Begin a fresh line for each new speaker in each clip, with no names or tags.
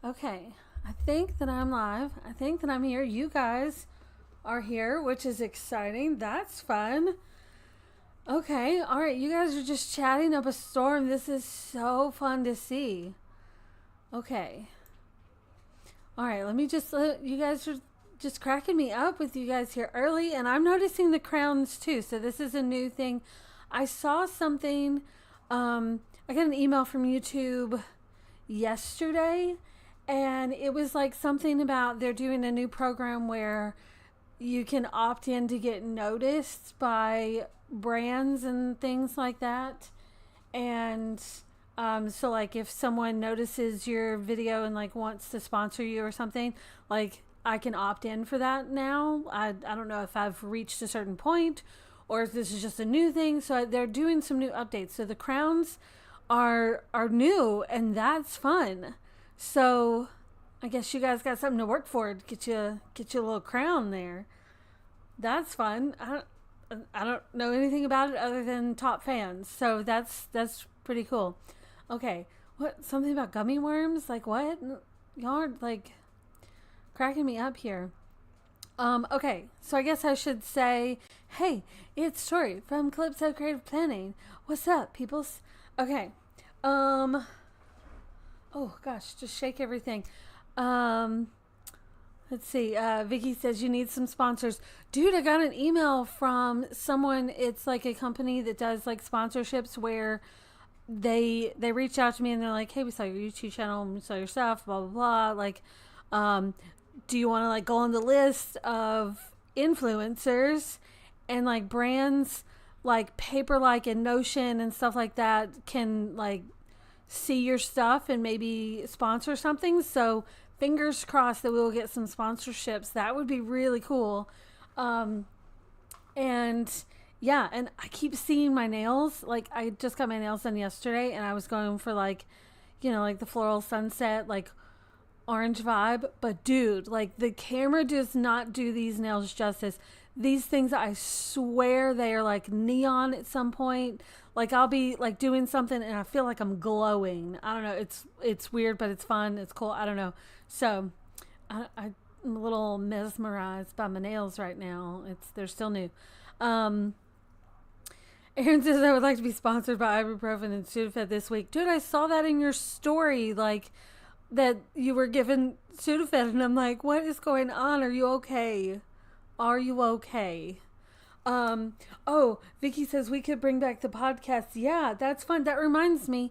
Okay, I think that I'm live. I think that I'm here. You guys are here, which is exciting. That's fun. Okay, all right. You guys are just chatting up a storm. This is so fun to see. Okay. All right, let me just, you guys are just cracking me up with you guys here early, and I'm noticing the crowns too. So this is a new thing. I saw something, I got an email from YouTube yesterday, and it was like something about they're doing a new program where you can opt in to get noticed by brands and things like that. And so like if someone notices your video and like wants to sponsor you or something, like I can opt in for that now. I don't know if I've reached a certain point or if this is just a new thing. So they're doing some new updates. So the crowns are new, and that's fun. So I guess you guys got something to work for to get you a little crown there. That's fun. I don't know anything about it other than top fans. So that's pretty cool. Okay. What, something about gummy worms? Like what? Y'all are like cracking me up here. Okay, so I guess I should say, hey, it's Tori from Calypso Creative Planning. What's up, peoples? Okay. Oh gosh, just shake everything. Um, let's see. Vicky says you need some sponsors. Dude, I got an email from someone. It's like a company that does like sponsorships where they reach out to me and they're like, hey, we saw your YouTube channel, we saw your stuff, blah blah blah. Like, do you want to like go on the list of influencers, and like brands like Paperlike and Notion and stuff like that can like see your stuff and maybe sponsor something. So fingers crossed that we will get some sponsorships. That would be really cool. And yeah, and I keep seeing my nails. Like I just got my nails done yesterday, and I was going for like, like the floral sunset, like orange vibe. But dude, like the camera does not do these nails justice. These things, I swear they are like neon at some point. Like I'll be like doing something and I feel like I'm glowing. I don't know. It's weird, but it's fun. It's cool. I don't know. So I'm a little mesmerized by my nails right now. They're still new. Aaron says I would like to be sponsored by ibuprofen and Sudafed this week. Dude, I saw that in your story, like that you were given Sudafed, and I'm like, what is going on? Are you okay? Are you okay? Oh, Vicky says we could bring back the podcast. Yeah, that's fun. That reminds me,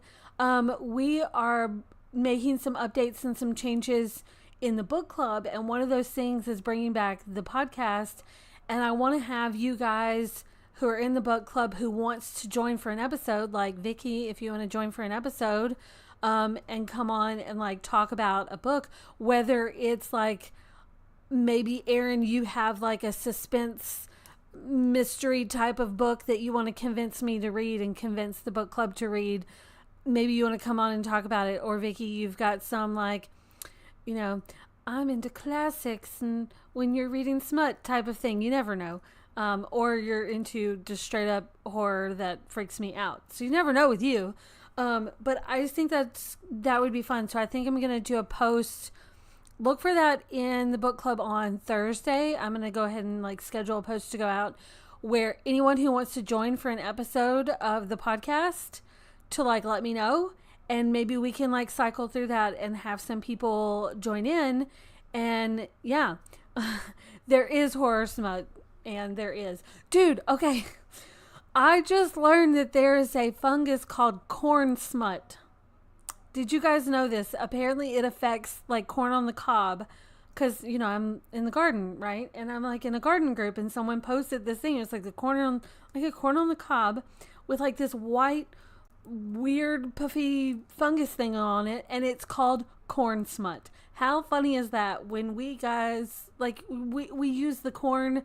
we are making some updates and some changes in the book club, and one of those things is bringing back the podcast. And I want to have you guys who are in the book club who wants to join for an episode, like Vicky, if you want to join for an episode, and come on and like talk about a book, whether it's like maybe Aaron, you have like a suspense mystery type of book that you want to convince me to read and convince the book club to read. Maybe you want to come on and talk about it. Or Vicky, you've got some like, I'm into classics and when you're reading smut type of thing. You never know. Or you're into just straight up horror that freaks me out. So you never know with you. But I just think that would be fun. So I think I'm going to do a post. Look for that in the book club on Thursday. I'm going to go ahead and like schedule a post to go out where anyone who wants to join for an episode of the podcast to like let me know, and maybe we can like cycle through that and have some people join in. And yeah, there is horror smut, and there is. Dude, okay. I just learned that there is a fungus called corn smut. Did you guys know this? Apparently it affects like corn on the cob, because I'm in the garden, right? And I'm like in a garden group, and someone posted this thing. It's like a corn on the cob with like this white weird puffy fungus thing on it, and it's called corn smut. How funny is that? When we guys like we use the corn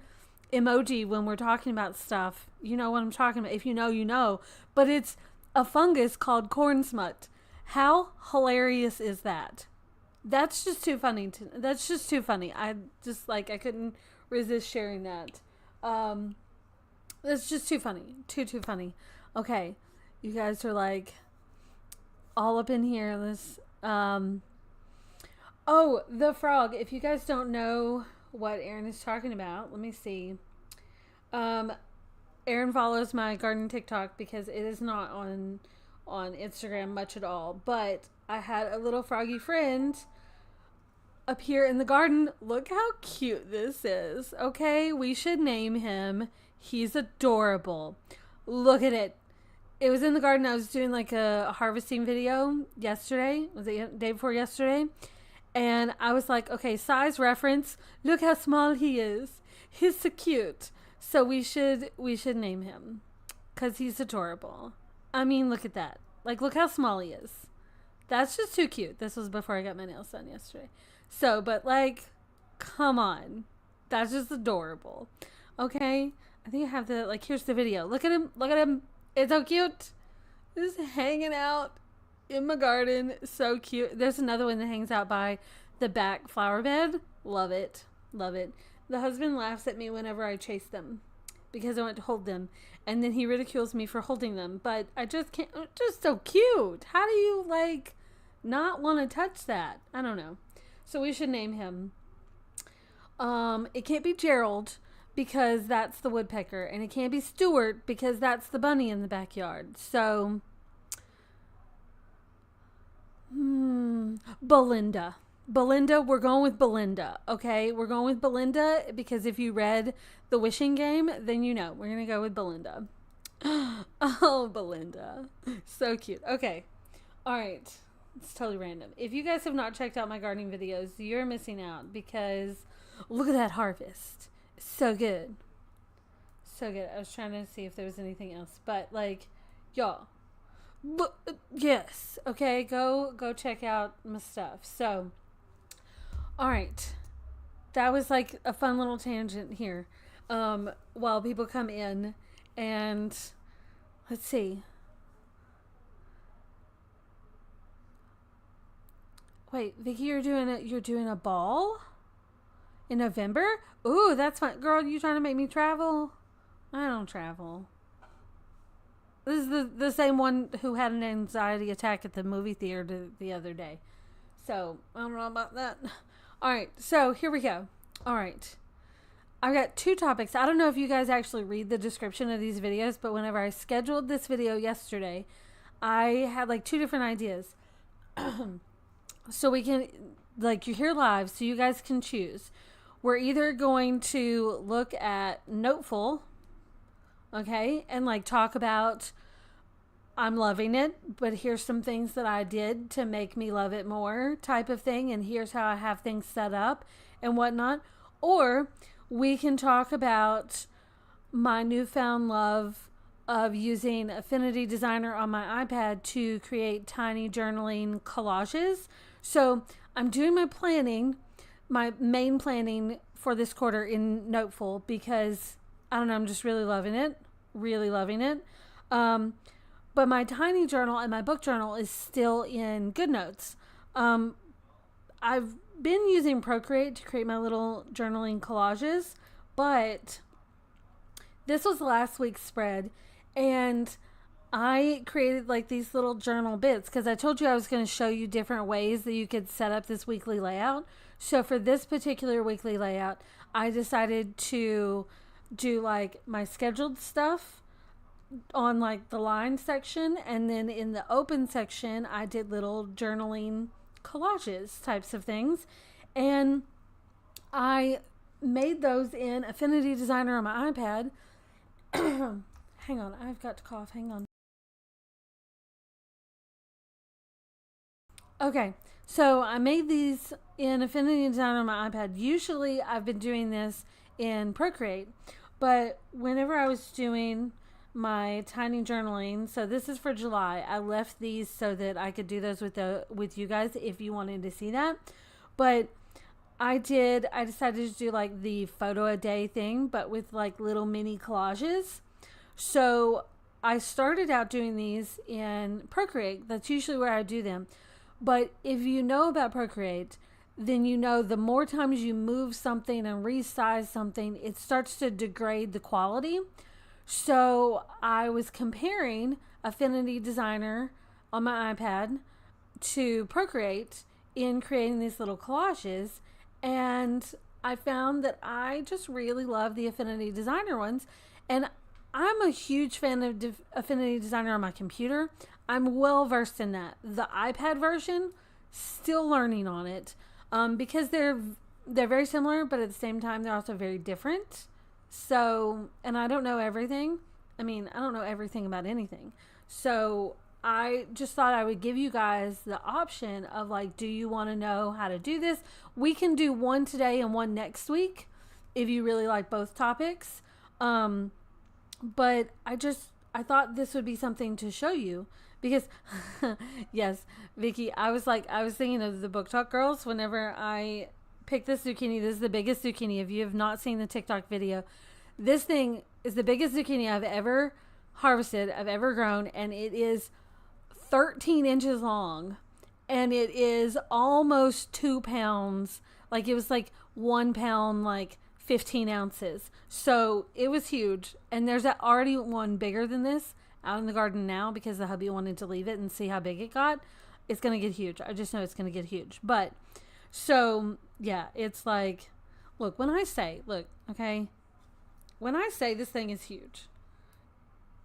emoji when we're talking about stuff. You know what I'm talking about. If you know, you know. But it's a fungus called corn smut. How hilarious is that? That's just too funny. That's just too funny. I couldn't resist sharing that. That's just too funny. Too funny. Okay. You guys are like all up in here. Oh, the frog. If you guys don't know what Erin is talking about, let me see. Um, Erin follows my garden TikTok because it is not on Instagram much at all. But I had a little froggy friend up here in the garden. Look how cute this is. Okay, we should name him. He's adorable. Look at it. It was in the garden. I was doing like a harvesting video yesterday. Was it day before yesterday? And I was like, okay, size reference. Look how small he is. He's so cute. So we should name him because he's adorable. I mean, look at that. Like, look how small he is. That's just too cute. This was before I got my nails done yesterday. So, but like, come on. That's just adorable. Okay. I think I have the, like, here's the video. Look at him. Look at him. It's so cute. Just hanging out in my garden. So cute. There's another one that hangs out by the back flower bed. Love it. Love it. The husband laughs at me whenever I chase them because I want to hold them. And then he ridicules me for holding them. But I just can't. Just so cute. How do you, like, not want to touch that? I don't know. So we should name him. It can't be Gerald because that's the woodpecker. And it can't be Stuart because that's the bunny in the backyard. So, Belinda. Belinda, we're going with Belinda, okay? We're going with Belinda because if you read The Wishing Game, then you know. We're going to go with Belinda. Oh, Belinda. So cute. Okay. All right. It's totally random. If you guys have not checked out my gardening videos, you're missing out because look at that harvest. It's so good. So good. I was trying to see if there was anything else, but like, y'all. Yes. Okay. Go check out my stuff. So, all right. That was like a fun little tangent here. While people come in and let's see. Wait, Vicky, you're doing a ball in November? Ooh, that's fun. Girl, you trying to make me travel? I don't travel. This is the same one who had an anxiety attack at the movie theater the other day. So, I don't know about that. All right, so here we go. All right. I've got two topics. I don't know if you guys actually read the description of these videos, but whenever I scheduled this video yesterday, I had like two different ideas. So we can, like, you're here live, so you guys can choose. We're either going to look at Noteful, okay, and like talk about I'm loving it, but here's some things that I did to make me love it more type of thing, and here's how I have things set up and whatnot. Or we can talk about my newfound love of using Affinity Designer on my iPad to create tiny journaling collages. So I'm doing my main planning for this quarter in Noteful because, I don't know, I'm just really loving it. Really loving it. But my tiny journal and my book journal is still in GoodNotes. I've been using Procreate to create my little journaling collages, but this was last week's spread, and I created like these little journal bits because I told you I was going to show you different ways that you could set up this weekly layout. So for this particular weekly layout, I decided to do like my scheduled stuff on like the line section, and then in the open section I did little journaling collages types of things, and I made those in Affinity Designer on my iPad. Hang on, I've got to cough. Hang on. Okay, so I made these in Affinity Designer on my iPad. Usually I've been doing this in Procreate, but whenever I was doing my tiny journaling, so this is for July, I left these so that I could do those with you guys if you wanted to see that. But I decided to do like the photo a day thing, but with like little mini collages. So I started out doing these in Procreate. That's usually where I do them. But if you know about Procreate, then you know the more times you move something and resize something, it starts to degrade the quality. So I was comparing Affinity Designer on my iPad to Procreate in creating these little collages, and I found that I just really love the Affinity Designer ones. And I'm a huge fan of Affinity Designer on my computer. I'm well versed in that. The iPad version, still learning on it, because they're very similar, but at the same time they're also very different. So, and I don't know everything. I mean, I don't know everything about anything. So I just thought I would give you guys the option of like, do you want to know how to do this? We can do one today and one next week if you really like both topics. But I thought this would be something to show you because, yes, Vicky, I was thinking of the Book Talk girls whenever I picked this zucchini. This is the biggest zucchini. If you have not seen the TikTok video, this thing is the biggest zucchini I've ever harvested, I've ever grown, and it is 13 inches long, and it is almost 2 pounds. Like, it was like 1 pound, like 15 ounces. So it was huge. And there's already one bigger than this out in the garden now because the hubby wanted to leave it and see how big it got. It's going to get huge. I just know it's going to get huge. But so yeah, it's like, look, okay, when I say this thing is huge,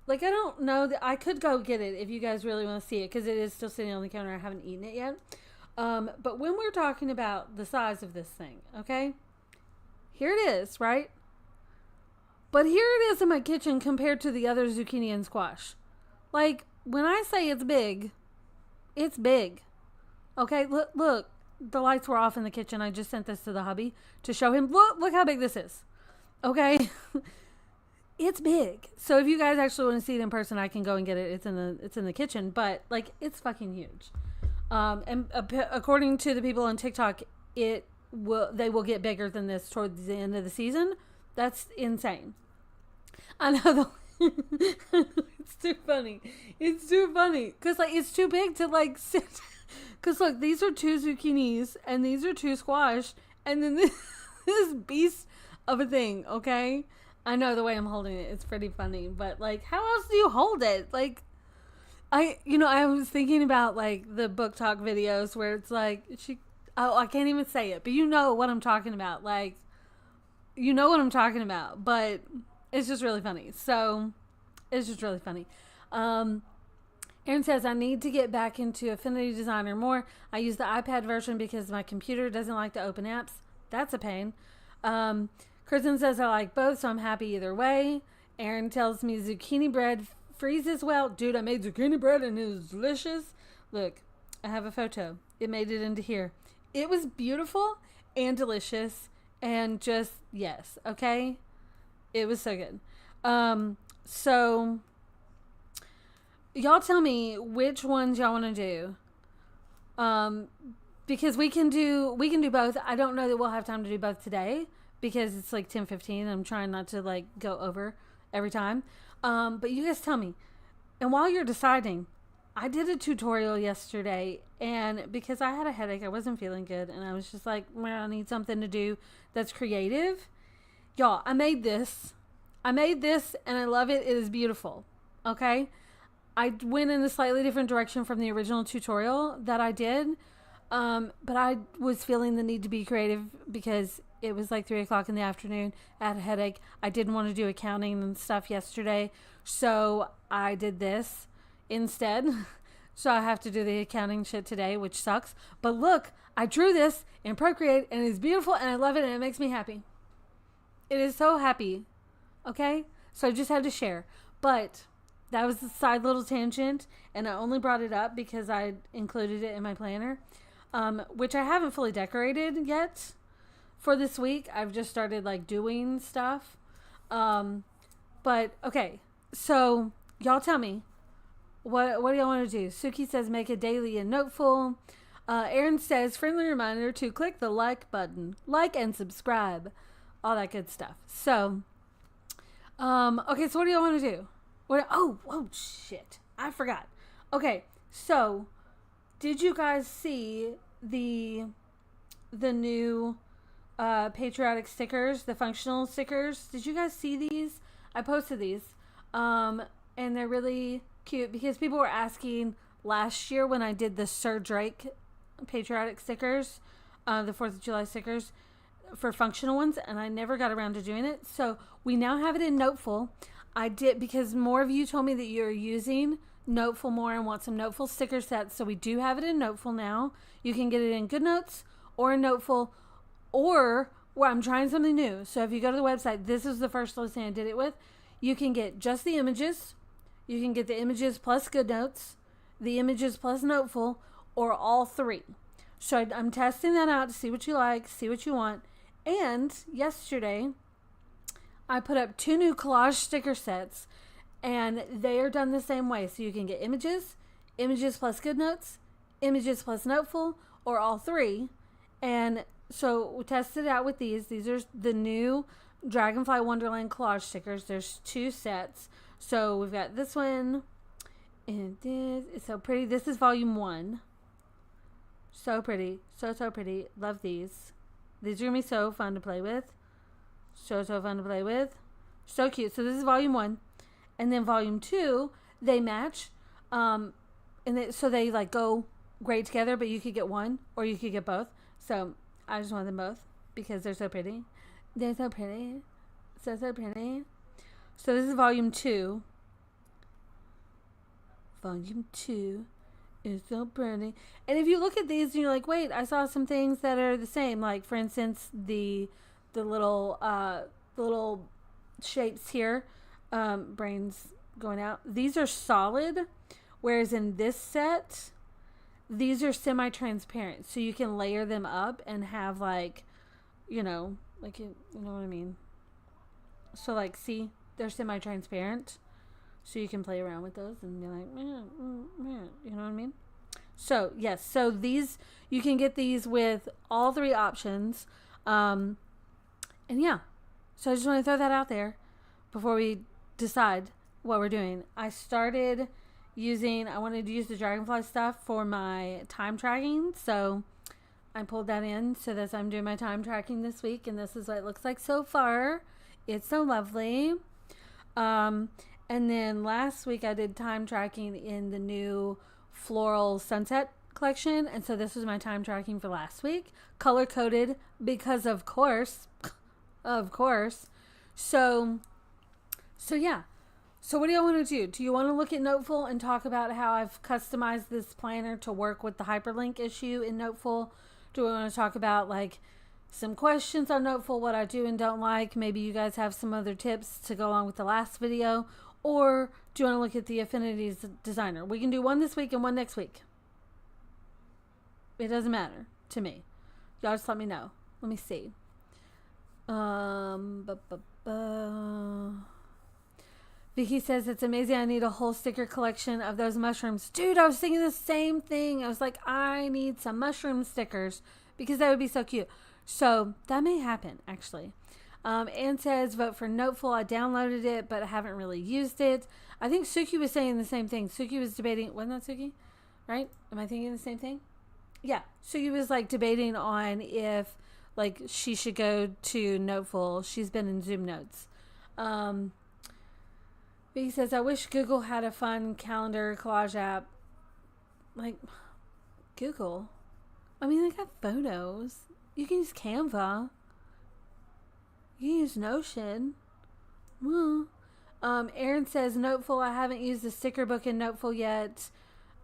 like, I don't know that I could go get it if you guys really want to see it because it is still sitting on the counter. I haven't eaten it yet. But when we're talking about the size of this thing, okay, here it is, right? But here it is in my kitchen compared to the other zucchini and squash. Like, when I say it's big, it's big. Okay, look, the lights were off in the kitchen. I just sent this to the hubby to show him. Look how big this is. Okay. It's big. So if you guys actually want to see it in person, I can go and get it. It's in the kitchen, but like, it's fucking huge. And according to the people on TikTok, they will get bigger than this towards the end of the season. That's insane. I know it's too funny. It's too funny because like it's too big to like sit. Because look, these are 2 zucchinis and these are 2 squash, and then this beast of a thing. Okay. I know the way I'm holding it, it's pretty funny, but like, how else do you hold it? Like, I was thinking about like the Book Talk videos where it's like, I can't even say it, but you know what I'm talking about. Like, you know what I'm talking about, but it's just really funny. So it's just really funny. Aaron says, I need to get back into Affinity Designer more. I use the iPad version because my computer doesn't like to open apps. That's a pain. Kristen says, I like both, so I'm happy either way. Aaron tells me zucchini bread freezes well. Dude, I made zucchini bread and it was delicious. Look, I have a photo. It made it into here. It was beautiful and delicious and just, yes, okay? It was so good. So, y'all tell me which ones y'all want to do. Because we can do both. I don't know that we'll have time to do both today, because it's like 10:15. I'm trying not to like go over every time. But you guys tell me. And while you're deciding, I did a tutorial yesterday, and because I had a headache, I wasn't feeling good, and I was just like, well, I need something to do that's creative. Y'all, I made this, and I love it. It is beautiful. Okay? I went in a slightly different direction from the original tutorial that I did. But I was feeling the need to be creative because it was like 3:00 in the afternoon. I had a headache. I didn't want to do accounting and stuff yesterday. So I did this instead. So I have to do the accounting shit today, which sucks. But look, I drew this in Procreate and it's beautiful and I love it and it makes me happy. It is so happy. Okay? So I just had to share. But that was the side little tangent, and I only brought it up because I included it in my planner. Which I haven't fully decorated yet for this week. I've just started like doing stuff. But okay, so y'all tell me, what do y'all want to do? Suki says make a daily in Noteful. Aaron says friendly reminder to click the like button, like and subscribe, all that good stuff. So, okay, so what do y'all want to do? Oh shit, I forgot. Okay, so did you guys see the new patriotic stickers, the functional stickers? Did you guys see these? I posted these, and they're really cute because people were asking last year when I did the Sir Drake patriotic stickers, the 4th of July stickers for functional ones, and I never got around to doing it. So we now have it in Noteful. I did, because more of you told me that you're using Noteful more and want some Noteful sticker sets. So we do have it in Noteful now. You can get it in GoodNotes or in Noteful, or well, I'm trying something new. So if you go to the website, this is the first listing I did it with. You can get just the images. You can get the images plus GoodNotes, the images plus Noteful, or all three. So I'm testing that out to see what you like, see what you want. And yesterday, I put up 2 new collage sticker sets, and they are done the same way. So you can get images, images plus GoodNotes, images plus Noteful, or all three. And so we tested it out with these. These are the new Dragonfly Wonderland collage stickers. There's 2 sets. So we've got this one, and this is so pretty. This is volume 1. So pretty. So pretty. Love these. These are going to be so fun to play with. So fun to play with. So cute. So this is volume 1. And then volume 2, they match. So they like go great together, but you could get one or you could get both. So I just want them both because they're so pretty. They're so pretty. So pretty. So this is volume 2. Volume 2 is so pretty. And if you look at these and you're like, wait, I saw some things that are the same. Like, for instance, the little shapes here, brains going out. These are solid, whereas in this set, these are semi-transparent. So you can layer them up and have you know what I mean? So see, they're semi-transparent. So you can play around with those and be like, you know what I mean? So, yes. So these, you can get these with all 3 options. And yeah. So I just want to throw that out there before we decide what we're doing. I wanted to use the Dragonfly stuff for my time tracking. So I pulled that in so that I'm doing my time tracking this week. And this is what it looks like so far. It's so lovely. And then last week I did time tracking in the new Floral Sunset collection. And so this was my time tracking for last week. Color coded because of course. So yeah. So what do y'all want to do? Do you want to look at Noteful and talk about how I've customized this planner to work with the hyperlink issue in Noteful? Do we want to talk about some questions on Noteful, what I do and don't like? Maybe you guys have some other tips to go along with the last video. Or do you want to look at the Affinity Designer? We can do one this week and one next week. It doesn't matter to me. Y'all just let me know. Let me see. Vicky says, it's amazing. I need a whole sticker collection of those mushrooms. Dude, I was thinking the same thing. I was like, I need some mushroom stickers because that would be so cute. So that may happen, actually. Anne says, vote for Noteful. I downloaded it, but I haven't really used it. I think Suki was saying the same thing. Suki was debating. Wasn't that Suki? Right? Am I thinking the same thing? Yeah. Suki was debating on if she should go to Noteful. She's been in Zoom Notes. Vicky says, I wish Google had a fun calendar collage app. Google? I mean, they got photos. You can use Canva. You can use Notion. Well, Erin says, Noteful. I haven't used the sticker book in Noteful yet.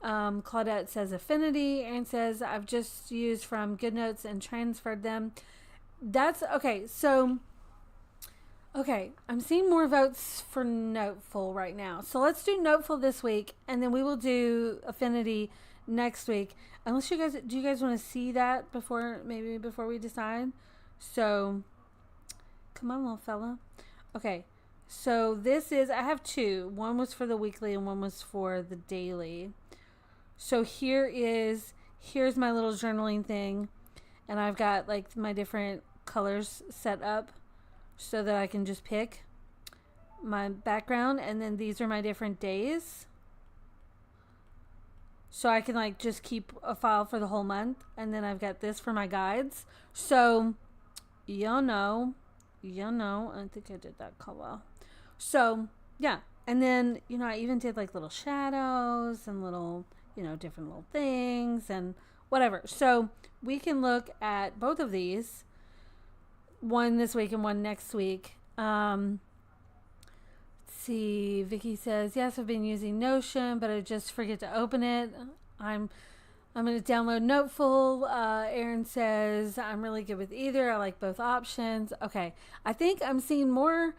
Claudette says Affinity. Erin says, I've just used from GoodNotes and transferred them. That's okay. So, I'm seeing more votes for Noteful right now. So let's do Noteful this week, and then we will do Affinity next week. Unless do you guys want to see that before we decide? So, come on, little fella. Okay, so I have 2. One was for the weekly and one was for the daily. So here's my little journaling thing, and I've got my different colors set up so that I can just pick my background, and then these are my different days. So I can just keep a file for the whole month, and then I've got this for my guides. So y'all know, I think I did that color. So yeah, and then I even did little shadows and little different little things and whatever. So we can look at both of these, one this week and one next week. Let's see, Vicky says, yes, I've been using Notion, but I just forget to open it. I'm going to download Noteful. Erin says, I'm really good with either. I like both options. Okay. I think I'm seeing more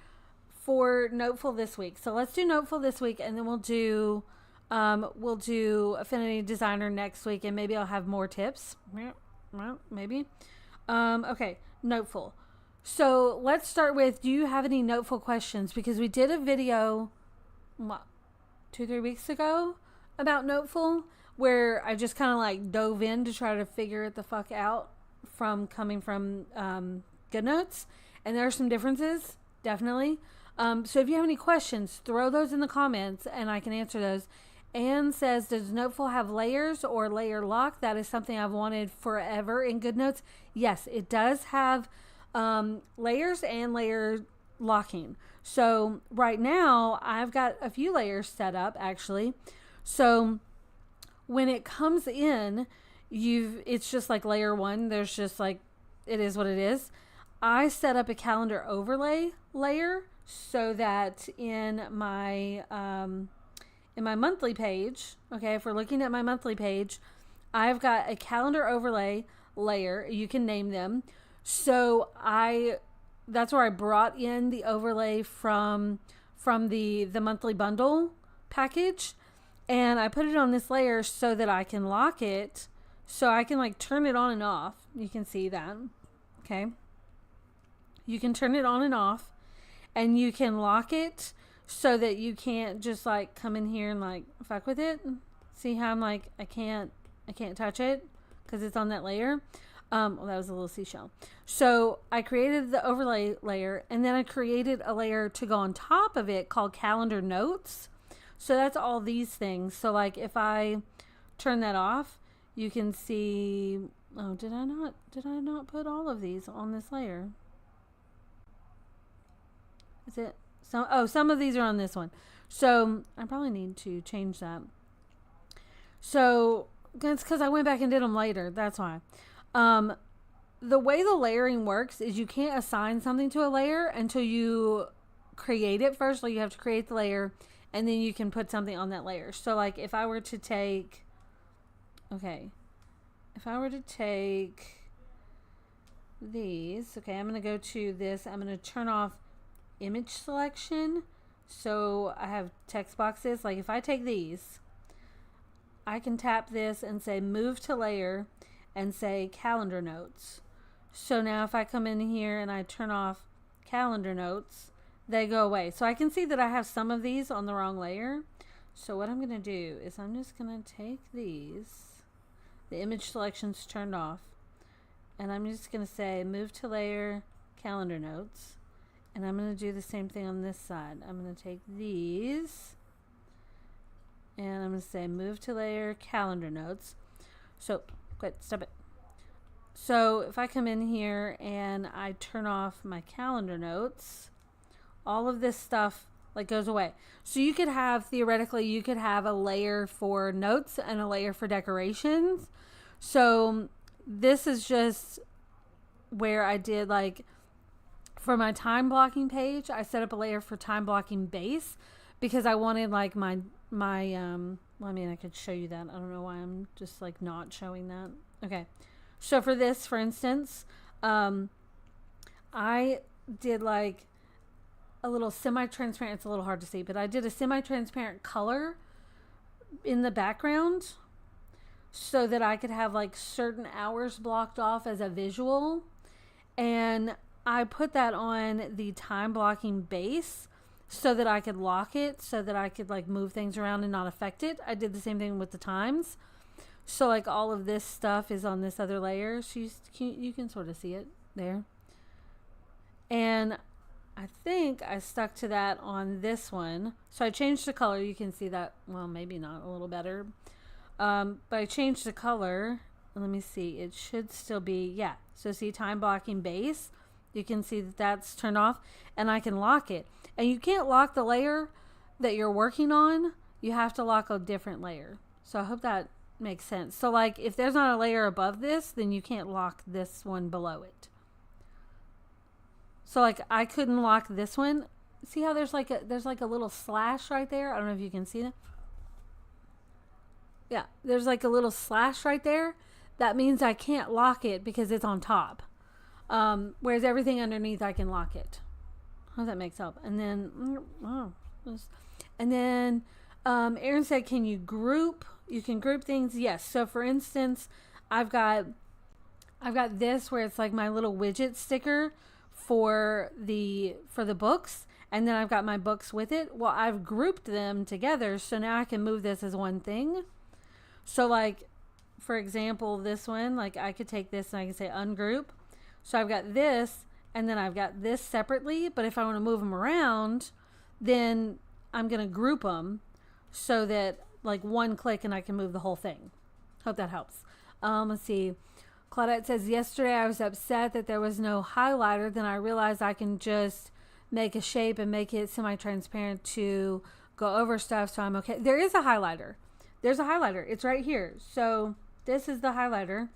for Noteful this week. So let's do Noteful this week, and then we'll do Affinity Designer next week, and maybe I'll have more tips. Well, maybe. Okay. Noteful. So let's start with, do you have any Noteful questions? Because we did a video 2-3 weeks ago about Noteful, where I just kind of like dove in to try to figure it the fuck out from coming from GoodNotes. And there are some differences, definitely. So if you have any questions, throw those in the comments and I can answer those. Anne says, does Noteful have layers or layer lock? That is something I've wanted forever in GoodNotes. Yes, it does have layers and layer locking. So right now I've got a few layers set up actually. So when it comes in, it's just like layer 1. There's just like, it is what it is. I set up a calendar overlay layer so that in my monthly page, okay, if we're looking at my monthly page, I've got a calendar overlay layer. You can name them. So that's where I brought in the overlay from the monthly bundle package. And I put it on this layer so that I can lock it, so I can like turn it on and off. You can see that. Okay. You can turn it on and off, and you can lock it so that you can't just like come in here and like fuck with it. See how I'm like, I can't touch it because it's on that layer. Well, that was a little seashell. So I created the overlay layer, and then I created a layer to go on top of it called calendar notes. So that's all these things. So like if I turn that off, you can see, oh, did I not put all of these on this layer? Is it some of these are on this one. So I probably need to change that. So that's because I went back and did them later. That's why. The way the layering works is you can't assign something to a layer until you create it first. Like you have to create the layer, and then you can put something on that layer. So like if I were to take these, okay, I'm going to go to this. I'm going to turn off image selection. So I have text boxes. Like if I take these, I can tap this and say move to layer and say calendar notes. So now if I come in here and I turn off calendar notes, they go away. So I can see that I have some of these on the wrong layer. So what I'm going to do is I'm just going to take these, the image selection's turned off, and I'm just going to say move to layer calendar notes, and I'm going to do the same thing on this side. I'm going to take these and I'm going to say move to layer calendar notes. So quit, stop it. So if I come in here and I turn off my calendar notes, all of this stuff like goes away. So you could have, theoretically, you could have a layer for notes and a layer for decorations. So this is just where I did like for my time blocking page, I set up a layer for time blocking base because I wanted like my well, I mean, I could show you that. I don't know why I'm just like not showing that. Okay. So for this, for instance, I did like a little semi-transparent, it's a little hard to see, but I did a semi-transparent color in the background so that I could have like certain hours blocked off as a visual. And I put that on the time blocking base so that I could lock it, so that I could like move things around and not affect it. I did the same thing with the times. So like all of this stuff is on this other layer. So you can sort of see it there. And I think I stuck to that on this one. So I changed the color. You can see that, well, maybe not, a little better. But I changed the color. Let me see. It should still be, yeah. So see time blocking base. You can see that that's turned off, and I can lock it. And you can't lock the layer that you're working on. You have to lock a different layer. So I hope that makes sense. So like if there's not a layer above this, then you can't lock this one below it. So like I couldn't lock this one. See how there's like a little slash right there? I don't know if you can see that. Yeah, there's like a little slash right there. That means I can't lock it because it's on top. Whereas everything underneath I can lock it. How does that make sense? And then Erin said, can you group? You can group things. Yes. So for instance, I've got this where it's like my little widget sticker for the books, and then I've got my books with it. Well, I've grouped them together, so now I can move this as one thing. So like, for example, this one, like I could take this and I can say ungroup. So I've got this, and then I've got this separately, but if I want to move them around, then I'm going to group them so that like one click and I can move the whole thing. Hope that helps. Let's see. Claudette says, yesterday I was upset that there was no highlighter. Then I realized I can just make a shape and make it semi-transparent to go over stuff, so I'm okay. There is a highlighter. There's a highlighter. It's right here. So this is the highlighter.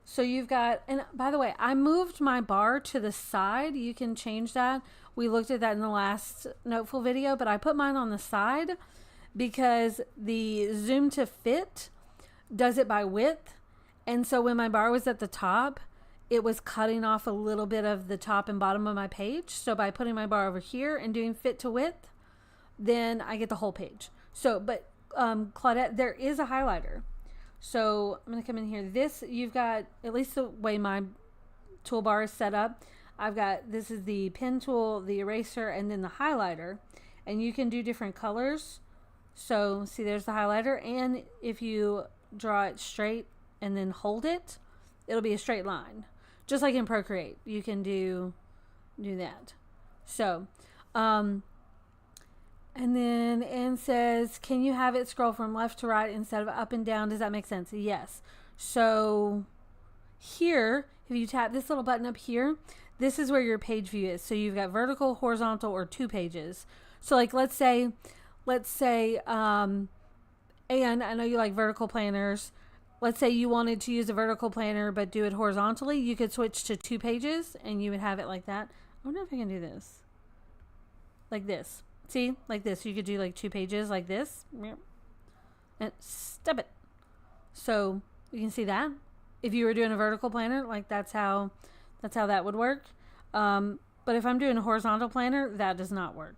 So you've got, and by the way, I moved my bar to the side. You can change that. We looked at that in the last Noteful video, but I put mine on the side because the zoom to fit does it by width. And so when my bar was at the top, it was cutting off a little bit of the top and bottom of my page. So by putting my bar over here and doing fit to width, then I get the whole page. So, but Claudette, there is a highlighter. So I'm going to come in here. This, you've got, at least the way my toolbar is set up, I've got, this is the pen tool, the eraser, and then the highlighter. And you can do different colors. So see, there's the highlighter. And if you draw it straight and then hold it, it'll be a straight line. Just like in Procreate, you can do that. So, and then Anne says, can you have it scroll from left to right instead of up and down? Does that make sense? Yes. So here, if you tap this little button up here, this is where your page view is. So you've got vertical, horizontal, or 2 pages. So like, let's say, Anne, I know you like vertical planners. Let's say you wanted to use a vertical planner, but do it horizontally. You could switch to 2 pages and you would have it like that. I wonder if I can do this. Like this. See, like this. You could do like 2 pages like this. And step it. So you can see that. If you were doing a vertical planner, like that's how that would work. But if I'm doing a horizontal planner, that does not work.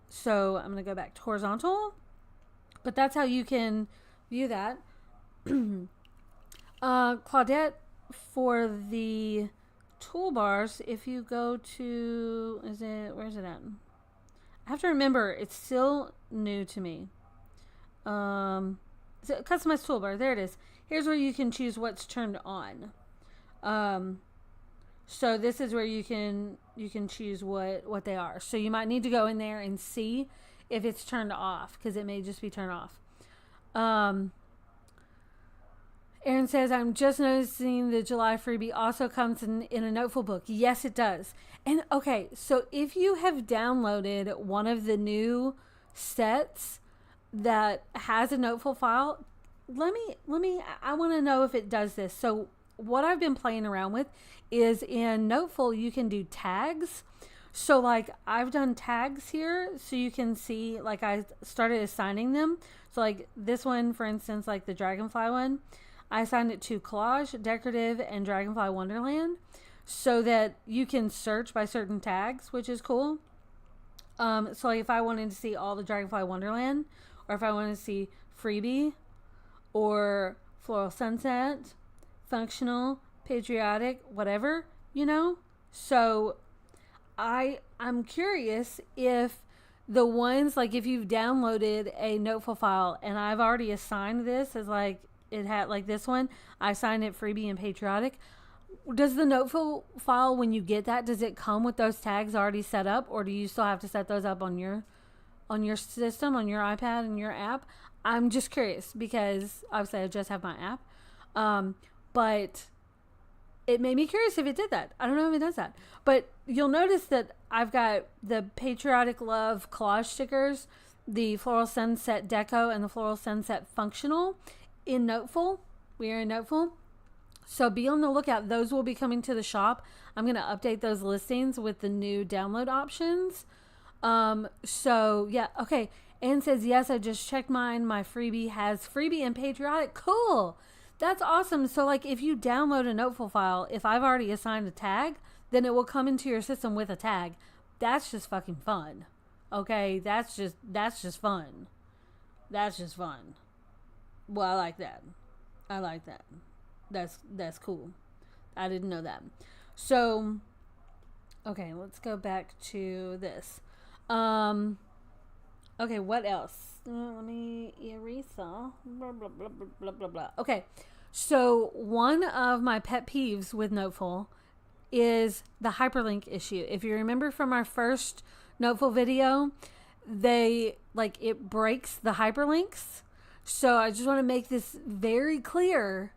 So I'm going to go back to horizontal. But that's how you can view that. Claudette, for the toolbars, if you go to, where's it at? I have to remember, it's still new to me. So customize toolbar, there it is. Here's where you can choose what's turned on. So this is where you can choose what they are. So you might need to go in there and see if it's turned off, because it may just be turned off. Erin says, I'm just noticing the July freebie also comes in a Noteful book. Yes, it does. And okay, so if you have downloaded one of the new sets that has a Noteful file, I want to know if it does this. So what I've been playing around with is in Noteful, you can do tags. So like I've done tags here, so you can see, like I started assigning them. So like this one, for instance, like the Dragonfly one, I assigned it to Collage, Decorative, and Dragonfly Wonderland, so that you can search by certain tags, which is cool. So like if I wanted to see all the Dragonfly Wonderland, or if I wanted to see freebie, or floral sunset, functional, patriotic, whatever, you know. So I'm curious if the ones, like if you've downloaded a Noteful file and I've already assigned this as like, it had like this one, I assigned it freebie and patriotic. Does the Noteful file, when you get that, does it come with those tags already set up, or do you still have to set those up on your system, on your iPad and your app? I'm just curious because obviously I just have my app. But it made me curious if it did that. I don't know if it does that. But you'll notice that I've got the Patriotic Love collage stickers the Floral Sunset Deco and the Floral Sunset Functional in Noteful. We are in Noteful. So be on the lookout. Those will be coming to the shop. I'm going to update those listings with the new download options. So yeah, okay. Anne says, yes, I just checked mine. My freebie has freebie and patriotic. Cool. That's awesome. So like if you download a Noteful file, if I've already assigned a tag, then it will come into your system with a tag. That's just fucking fun. Okay. That's just fun. That's just fun. Well, I like that. I like that. That's cool. I didn't know that. So, okay, let's go back to this. Okay, what else? Let me erase. Blah, blah, blah, blah, blah, blah, blah. Okay, so one of my pet peeves with Noteful is the hyperlink issue. If you remember from our first Noteful video, it breaks the hyperlinks. So I just want to make this very clear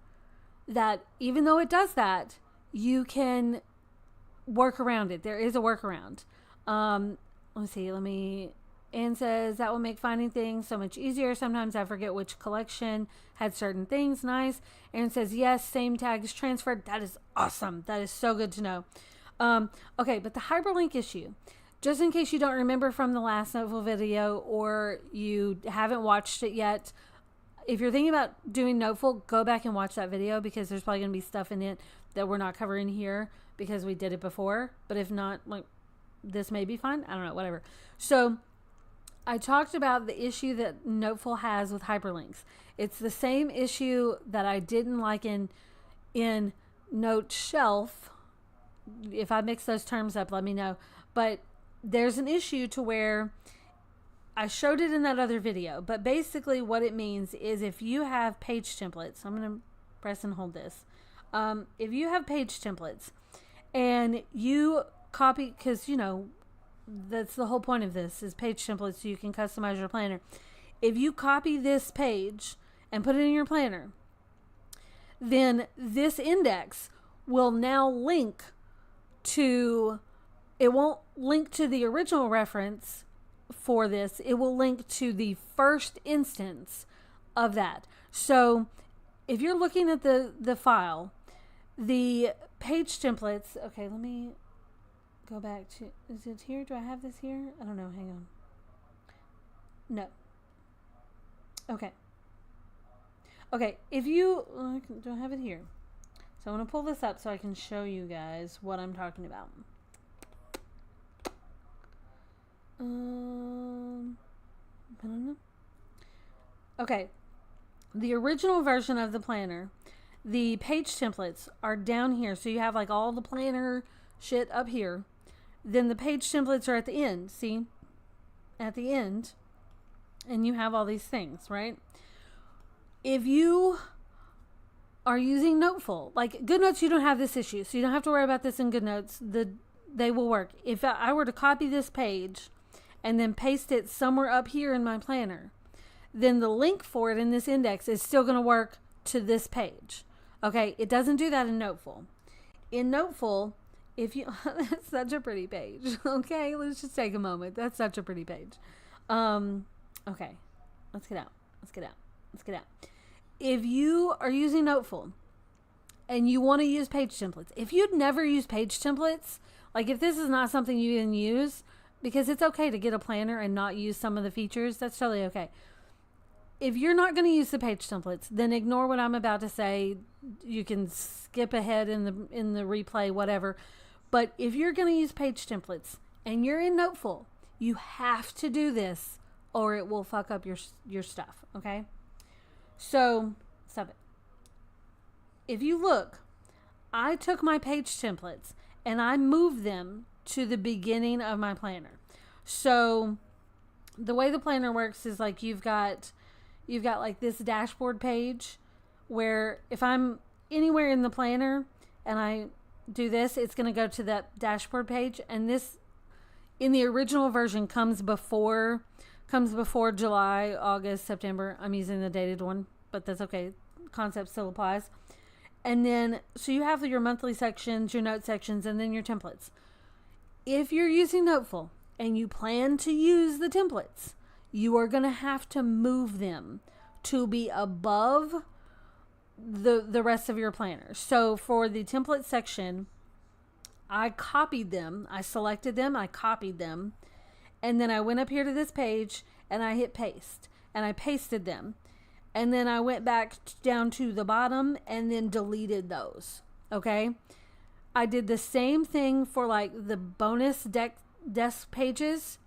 that even though it does that, you can work around it. There is a workaround. Let's see. Anne says that will make finding things so much easier. Sometimes I forget which collection had certain things. Nice. Anne says, yes, same tag is transferred. That is awesome. That is so good to know. Okay, but the hyperlink issue, just in case you don't remember from the last Noteful video or you haven't watched it yet, if you're thinking about doing Noteful, go back and watch that video because there's probably going to be stuff in it that we're not covering here because we did it before. But if not, like, this may be fine. I don't know, whatever. So I talked about the issue that Noteful has with hyperlinks. It's the same issue that I didn't like in Note Shelf. If I mix those terms up, let me know. But there's an issue to where I showed it in that other video, but basically what it means is if you have page templates, I'm going to press and hold this. If you have page templates and you copy, because, you know, that's the whole point of this is page templates so you can customize your planner. If you copy this page and put it in your planner, then this index will now link to, it won't link to the original reference for this. It will link to the first instance of that. So if you're looking at the file, the page templates, okay, let me go back to, is it here? Do I have this here? I don't know. Hang on. No. Okay. Okay. If you, do I have it here? So I'm going to pull this up so I can show you guys what I'm talking about. Okay. The original version of the planner, the page templates are down here. So you have like all the planner shit up here. Then the page templates are at the end. See? At the end. And you have all these things, right? If you are using Noteful, like GoodNotes, you don't have this issue. So you don't have to worry about this in GoodNotes. They will work. If I were to copy this page and then paste it somewhere up here in my planner, then the link for it in this index is still going to work to this page. Okay, it doesn't do that in Noteful. In Noteful, if you, that's such a pretty page. Okay, let's just take a moment. That's such a pretty page. Okay, let's get out. If you are using Noteful and you want to use page templates, if you'd never used page templates, like if this is not something you even use, because it's okay to get a planner and not use some of the features, that's totally okay. If you're not going to use the page templates, then ignore what I'm about to say. You can skip ahead in the replay, whatever. But if you're going to use page templates and you're in Noteful, you have to do this or it will fuck up your stuff, okay? So, stop it. If you look, I took my page templates and I moved them to the beginning of my planner. So, the way the planner works is like you've got like this dashboard page where if I'm anywhere in the planner and I do this, it's going to go to that dashboard page. And this in the original version comes before July, August, September. I'm using the dated one, but that's okay. Concept still applies. And then, so you have your monthly sections, your note sections, and then your templates. If you're using Noteful and you plan to use the templates, you are going to have to move them to be above the rest of your planner. So for the template section, I copied them, I selected them, I copied them, and then I went up here to this page and I hit paste and I pasted them. And then I went back down to the bottom and then deleted those. Okay. I did the same thing for like the bonus desk pages.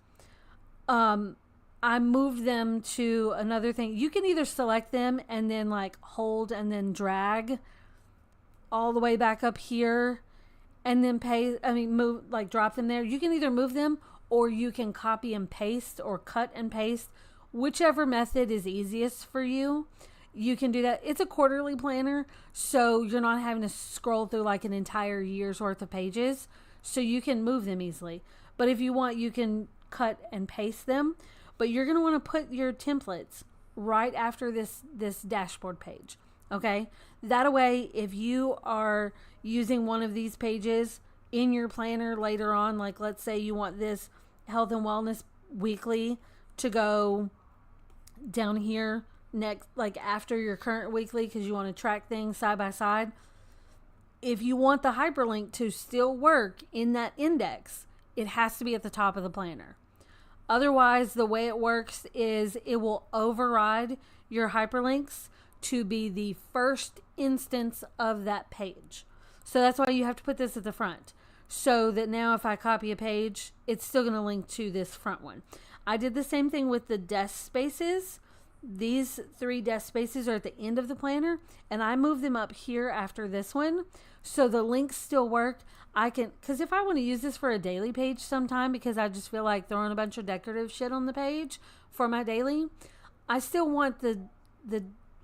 I moved them to another thing. You can either select them and then like hold and then drag all the way back up here and then move, like drop them there. You can either move them or you can copy and paste or cut and paste, whichever method is easiest for you. You can do that. It's a quarterly planner, so you're not having to scroll through like an entire year's worth of pages, so you can move them easily. But if you want, you can cut and paste them. But you're going to want to put your templates right after this dashboard page. Okay? That way, if you are using one of these pages in your planner later on, like let's say you want this health and wellness weekly to go down here next, like after your current weekly, because you want to track things side by side. If you want the hyperlink to still work in that index, it has to be at the top of the planner. Otherwise, the way it works is it will override your hyperlinks to be the first instance of that page. So that's why you have to put this at the front, so that now if I copy a page, it's still going to link to this front one. I did the same thing with the desk spaces. These 3 desk spaces are at the end of the planner, and I moved them up here after this one, so the links still work. Because if I want to use this for a daily page sometime, because I just feel like throwing a bunch of decorative shit on the page for my daily, I still want the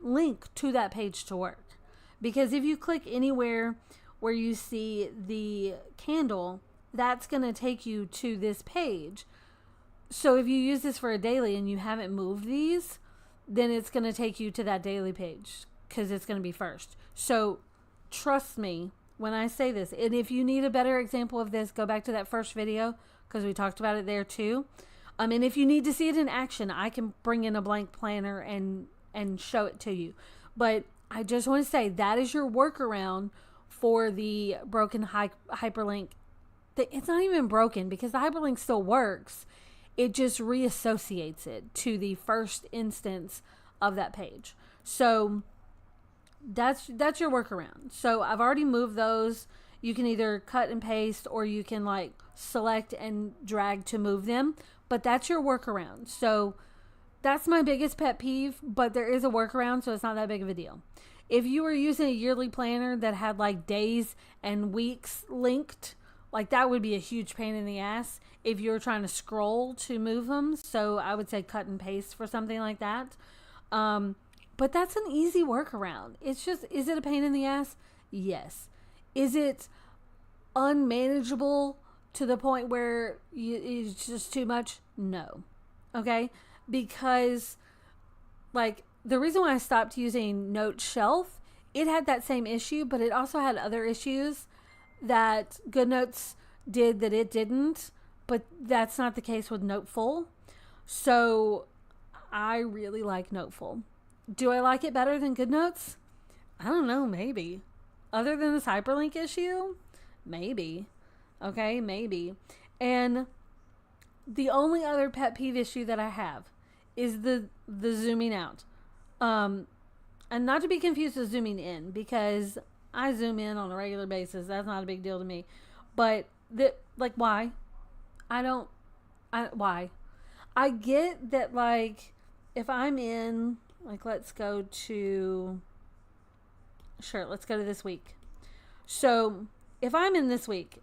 link to that page to work. Because if you click anywhere where you see the candle, that's going to take you to this page. So if you use this for a daily and you haven't moved these, then it's going to take you to that daily page because it's going to be first. So trust me when I say this. And if you need a better example of this, go back to that first video because we talked about it there too. And if you need to see it in action, I can bring in a blank planner and show it to you. But I just want to say that is your workaround for the broken hyperlink. It's not even broken because the hyperlink still works. It just reassociates it to the first instance of that page. So that's your workaround. So I've already moved those. You can either cut and paste or you can like select and drag to move them. But that's your workaround. So that's my biggest pet peeve, but there is a workaround, so it's not that big of a deal. If you were using a yearly planner that had like days and weeks linked, like that would be a huge pain in the ass if you were trying to scroll to move them. So I would say cut and paste for something like that. But that's an easy workaround. It's just, is it a pain in the ass? Yes. Is it unmanageable to the point where it's just too much? No. Okay? Because like the reason why I stopped using Note Shelf, it had that same issue, but it also had other issues that GoodNotes did that it didn't, but that's not the case with Noteful. So I really like Noteful. Do I like it better than GoodNotes? I don't know, maybe. Other than this hyperlink issue? Maybe. Okay, maybe. And the only other pet peeve issue that I have is the zooming out. And not to be confused with zooming in, because I zoom in on a regular basis. That's not a big deal to me. But why? Why? I get that, like, if I'm in, like, let's go to this week. So if I'm in this week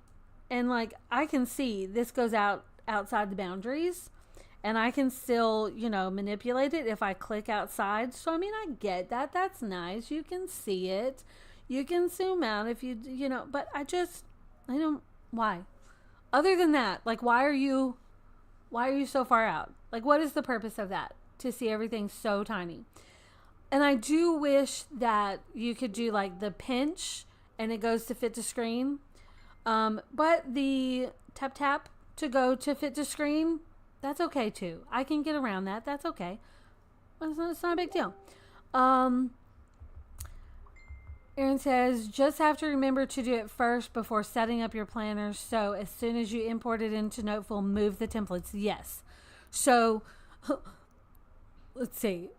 and like I can see this goes outside the boundaries and I can still, manipulate it if I click outside. So, I get that. That's nice. You can see it. You can zoom out if but I don't, why? Other than that, like, why are you so far out? Like, what is the purpose of that? To see everything so tiny. And I do wish that you could do like the pinch and it goes to fit to screen. But the tap to go to fit to screen, That's okay too. I can get around that. That's okay. It's not a big deal. Um, Erin says, just have to remember to do it first before setting up your planner. So as soon as you import it into Noteful, move the templates. Yes. So let's see.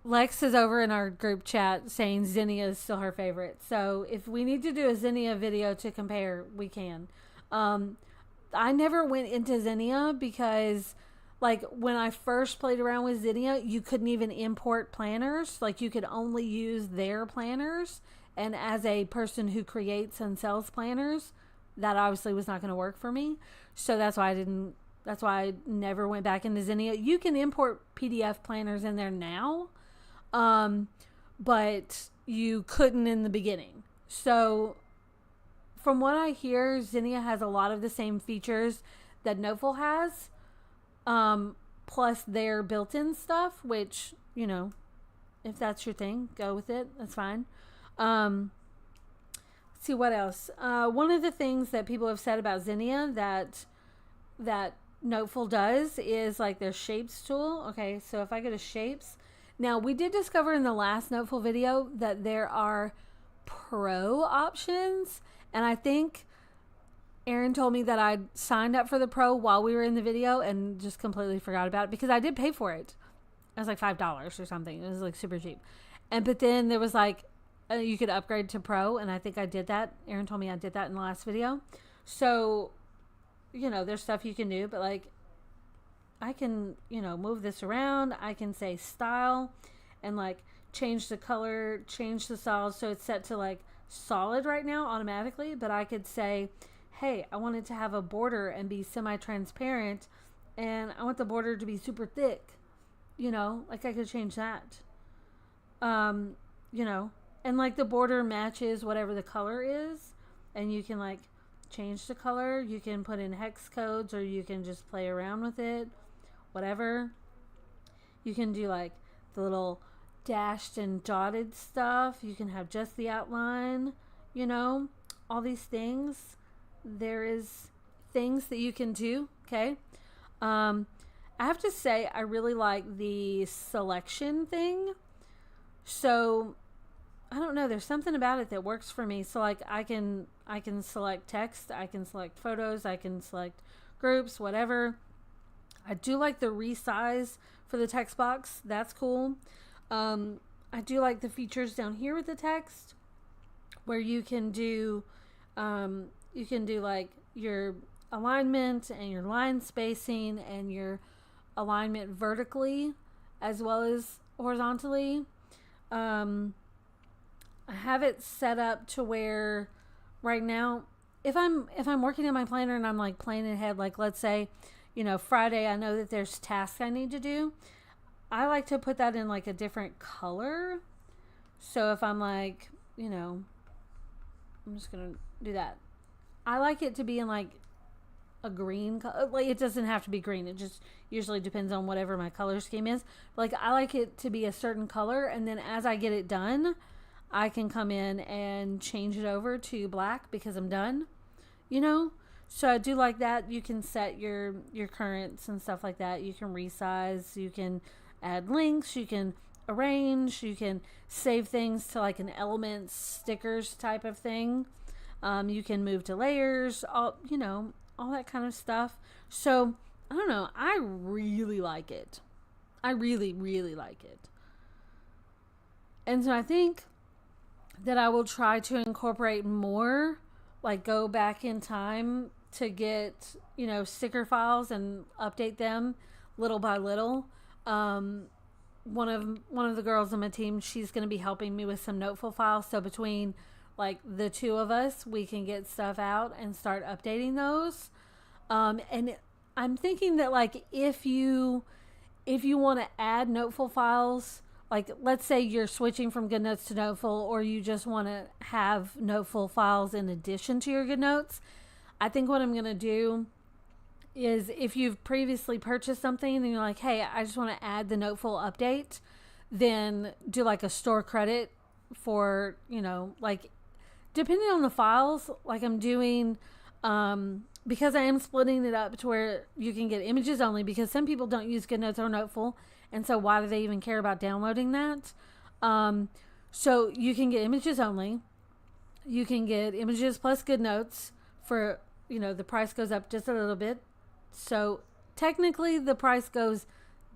Lex is over in our group chat saying Zinnia is still her favorite. So if we need to do a Zinnia video to compare, we can. I never went into Zinnia because, like, when I first played around with Zinnia, you couldn't even import planners. Like, you could only use their planners. And as a person who creates and sells planners, that obviously was not going to work for me. So that's why I never went back into Zinnia. You can import PDF planners in there now, but you couldn't in the beginning. So from what I hear, Zinnia has a lot of the same features that Noteful has, plus their built-in stuff, which, you know, if that's your thing, go with it. That's fine. Let's see what else. One of the things that people have said about Zinnia that Noteful does is like their shapes tool. Okay, so if I go to shapes, now we did discover in the last Noteful video that there are pro options, and I think Erin told me that I signed up for the pro while we were in the video and just completely forgot about it because I did pay for it. It was like $5 or something. It was like super cheap. But then there was like, you could upgrade to pro, and I think I did that. Erin told me I did that in the last video. So, you know, there's stuff you can do, but like, I can, you know, move this around. I can say style and like change the color, change the style. So it's set to like solid right now automatically, but I could say, hey, I want it to have a border and be semi-transparent, and I want the border to be super thick. You know, like I could change that. You know, and like the border matches whatever the color is, and you can like change the color. You can put in hex codes, or you can just play around with it, whatever. You can do like the little dashed and dotted stuff. You can have just the outline, you know, all these things. There is things that you can do. Okay. I have to say, I really like the selection thing. So I don't know, there's something about it that works for me. So like I can select text, I can select photos, I can select groups, whatever. I do like the resize for the text box. That's cool. I do like the features down here with the text where you can do like your alignment and your line spacing and your alignment vertically as well as horizontally. I have it set up to where right now, if I'm working in my planner and I'm like planning ahead, like let's say, you know, Friday, I know that there's tasks I need to do. I like to put that in like a different color. So if I'm like, you know, I'm just going to do that. I like it to be in like a green color. Like it doesn't have to be green. It just usually depends on whatever my color scheme is. Like I like it to be a certain color, and then as I get it done, I can come in and change it over to black because I'm done, you know? So I do like that. You can set your currents and stuff like that. You can resize, you can add links, you can arrange, you can save things to like an elements, stickers type of thing. You can move to layers, all, you know, all that kind of stuff. So I don't know. I really like it. I really, really like it. And so I think that I will try to incorporate more, like go back in time to get, you know, sticker files and update them little by little. One of the girls on my team, she's going to be helping me with some Noteful files. So between like the two of us, we can get stuff out and start updating those. And I'm thinking that like if you want to add Noteful files, like let's say you're switching from GoodNotes to Noteful, or you just want to have Noteful files in addition to your GoodNotes, I think what I'm going to do is if you've previously purchased something and you're like, hey, I just want to add the Noteful update, then do like a store credit for, you know, like depending on the files, like I'm doing because I am splitting it up to where you can get images only, because some people don't use GoodNotes or Noteful, and so why do they even care about downloading that? So you can get images only. You can get images plus GoodNotes for, the price goes up just a little bit. So technically the price goes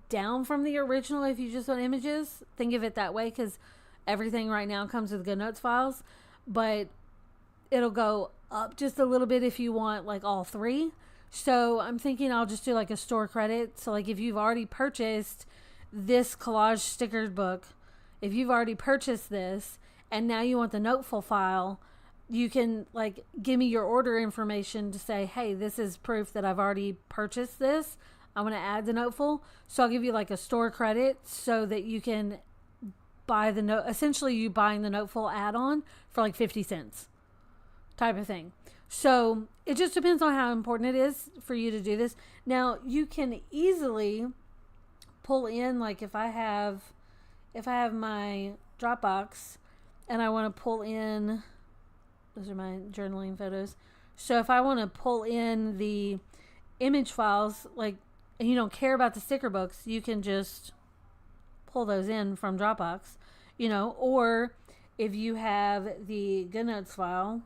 down from the original if you just want images. Think of it that way, because everything right now comes with GoodNotes files, but it'll go up just a little bit if you want like all three. So I'm thinking I'll just do like a store credit. So like if you've already purchased this collage stickered book, if you've already purchased this and now you want the Noteful file, you can like give me your order information to say, hey, this is proof that I've already purchased this. I want to add the Noteful. So I'll give you like a store credit so that you can buy essentially you buying the Noteful add-on for like 50 cents type of thing. So it just depends on how important it is for you to do this. Now you can easily pull in, like if I have my Dropbox and I want to pull in, those are my journaling photos. So if I want to pull in the image files, like, and you don't care about the sticker books, you can just pull those in from Dropbox, or if you have the GoodNotes file,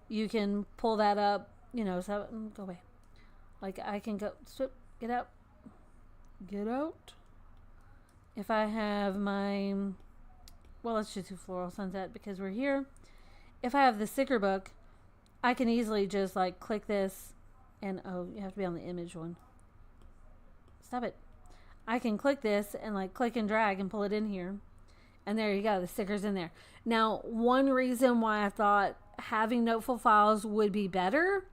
you can pull that up, so go away. Like I can go, get out. If I have my, let's just do Floral Sunset because we're here. If I have the sticker book, I can easily just like click this and, you have to be on the image one. Stop it. I can click this and like click and drag and pull it in here. And there you go. The sticker's in there. Now, one reason why I thought having Noteful files would be better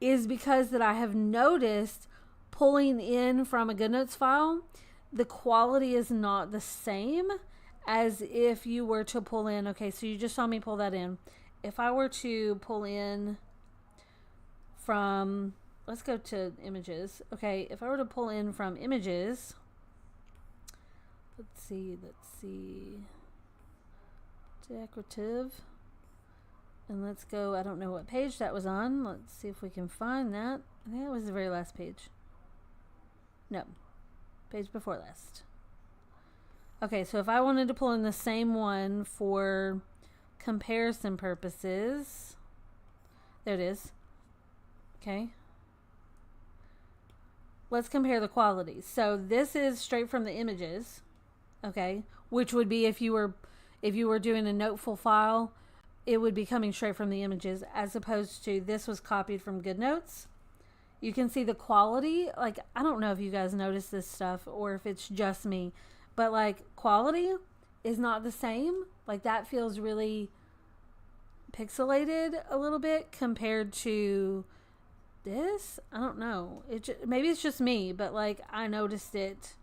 is because that I have noticed pulling in from a GoodNotes file, the quality is not the same as if you were to pull in. Okay, so you just saw me pull that in. If I were to pull in from, let's go to images. Okay, if I were to pull in from images, let's see, decorative, and let's go, I don't know what page that was on. Let's see if we can find that. I think that was the very last page. No, page before last. Okay, so if I wanted to pull in the same one for comparison purposes, there it is. Okay. Let's compare the qualities. So this is straight from the images, okay, which would be if you were doing a Noteful file, it would be coming straight from the images, as opposed to this was copied from GoodNotes. You can see the quality. Like, I don't know if you guys notice this stuff or if it's just me, but like quality is not the same. Like that feels really pixelated a little bit compared to this. I don't know. Maybe it's just me, but like I noticed it.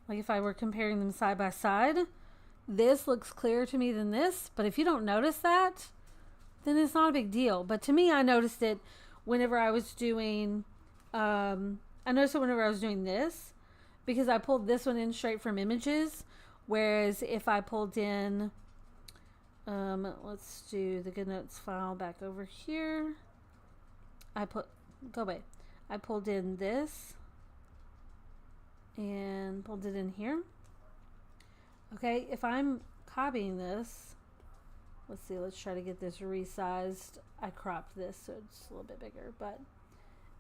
Like if I were comparing them side by side, this looks clearer to me than this. But if you don't notice that, then it's not a big deal. But to me, I noticed it whenever I was doing, this, because I pulled this one in straight from images. Whereas if I pulled in, let's do the GoodNotes file back over here. I pulled in this and pulled it in here. Okay, if I'm copying this, let's see, let's try to get this resized. I cropped this so it's a little bit bigger, but